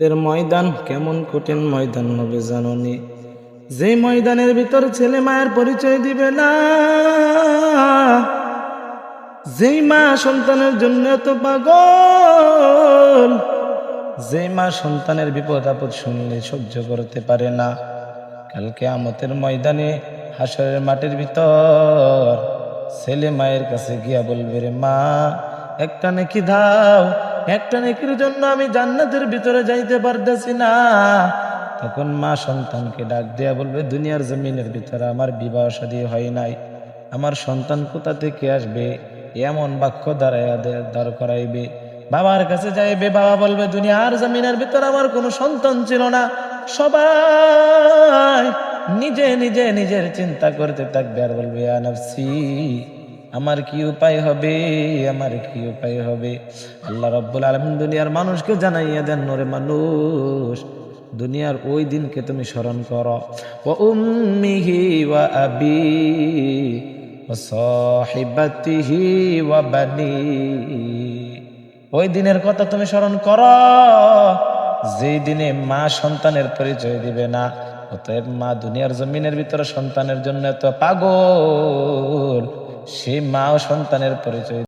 এর ময়দান কেমন কঠিন ময়দান হবে জাননি। যে ময়দানের ভিতর ছেলে মায়ের পরিচয় দিবে না, যেই মা সন্তানের জন্য এত পাগল, যে মা সন্তানের বিপদ আপদ শুনলে সহ্য করতে পারে না, কাল কিয়ামতের ময়দানে হাসরের মাঠের ভিতর ছেলে মায়ের কাছে গিয়া বলবে, রে মা একটা নেকি দাও, একটা নেকির জন্য আমি জান্নাতের ভিতরে যাইতে পারতেছি না। তখন মা সন্তানকে ডাক দেয়া বলবে, দুনিয়ার জমিনের ভিতরে আমার বিবাহ শাদী হয় নাই, আমার সন্তান কোথা থেকে আসবে? এমন বাক্য দাঁড় করাইবে। বাবার কাছে যাইবে, বাবা বলবে, দুনিয়ার জমিনের ভিতর আমার কোনো সন্তান ছিল না। সবাই নিজে নিজে নিজের চিন্তা করতে থাকবে আর বলবে, ইয়া নাফসি, আমার কি উপায় হবে, আমার কি উপায় হবে? আল্লাহ রাব্বুল আলামিন দুনিয়ার মানুষকে জানাইয়া দেন, ওরে মানুষ, দুনিয়ার ওই দিনকে তুমি স্মরণ করো। ওয়া উম্মিহি ওয়া আবি ওয়া সাহিবাতিহি ওয়া বানি, ওই দিনের কথা তুমি স্মরণ করো যেই দিনে মা সন্তানের পরিচয় দিবে না। অতএব মা দুনিয়ার জমিনের ভিতরে সন্তানের জন্য এত পাগল, সেই মা ও সন্তানের পরিচয়